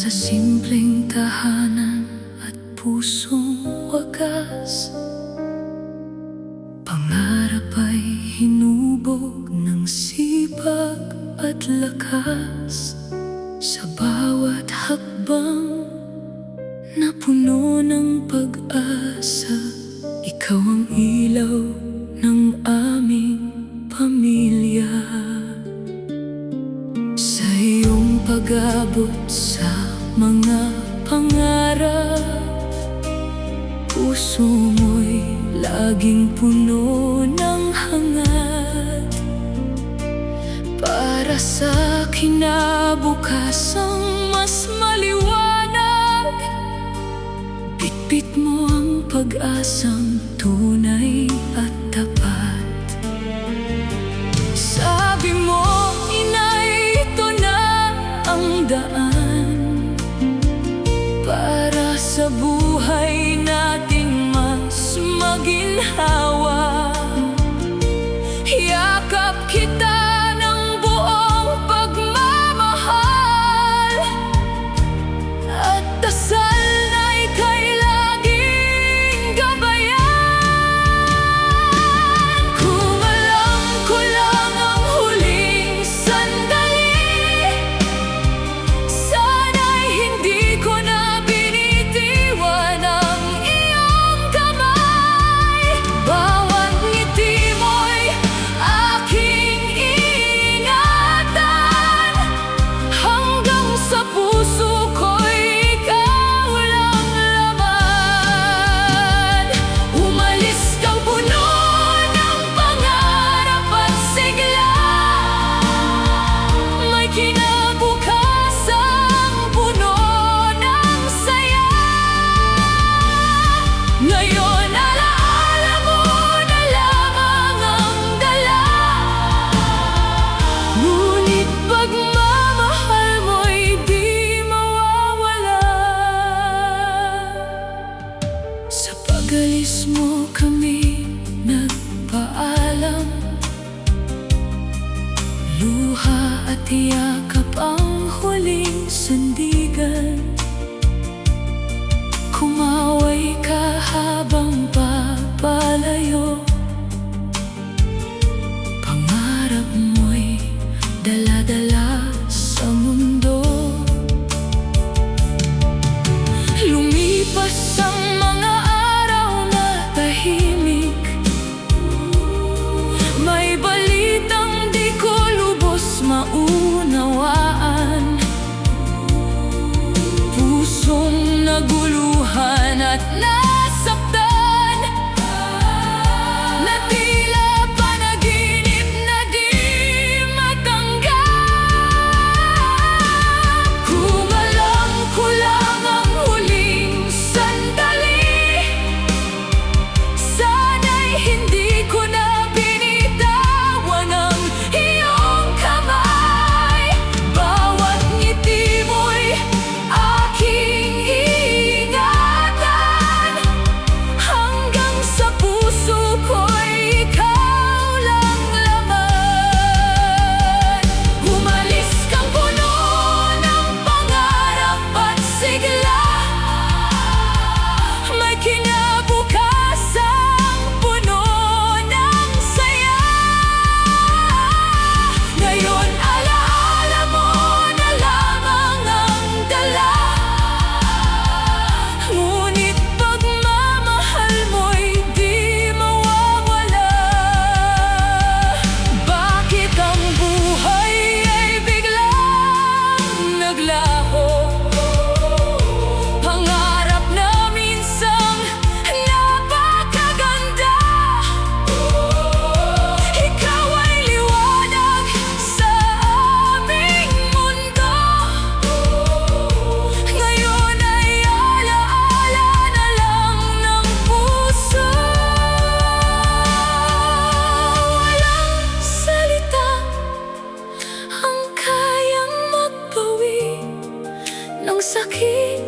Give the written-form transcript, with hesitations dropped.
Sa simpleng tahanan at pusong wagas, pangarap ay hinubog ng sipag at lakas. Sa bawat hakbang na puno ng pag-asa, ikaw ang ilaw ng aming pamilya. Sa iyong pag-abot sa mga pangarap, puso mo'y laging puno ng hangad para sa kinabukasang mas maliwanag. Bitbit mo ang pag-asang tunay at tapat. Sabi mo, inay, ito na ang daan para sa buhay nating mas maginhawa. Yakap kita ng buong pagmamahal at dasal na ika'y laging gabayan. Kung alam ko lang ang huling sandali, sana'y hindi ko na binitiwan ang iyong kamay. Bawat ngiti mo'y aking iingatan, hanggang sa puso ko'y ikaw lang laman. Umalis kang puno ng pangarap at sigla, may kinabukasang puno ng saya. Ngayon alaala mo na lamang ang dala, ngunit pagmamahal mo'y di mawawala. Sa pag-alis mo kami nagpaalam, luha at yakap ang huling sandigan. Kumaway ka habang papalayo, pangarap mo'y dala-dala sa mundo. Lumipas ang mga araw na tahimik, may balitang di ko lubos maunawaan. Pusong naguluhan at nasaktan, na tila panaginip na di matanggap. Kung alam ko lang ang huling sandali, sana'y hindi ko na binitawan ang iyong kamay. Bawat ngiti mo'y aking iingatan, hanggang sa puso ko'y ikaw lang laman. Umalis kang puno ng pangarap at sigla, may kinabukasang puno ng saya. Ngayon alaala mo na lamang ang dala, ngunit pagmamahal mo'y di mawawala. Bakit ang buhay ay biglang naglaho? Pangarap na minsang napakaganda, ikaw ay liwanag sa aming mundo. Ngayon ay alaala na lang ng puso. Walang salita ang kayang magbawi ng sakit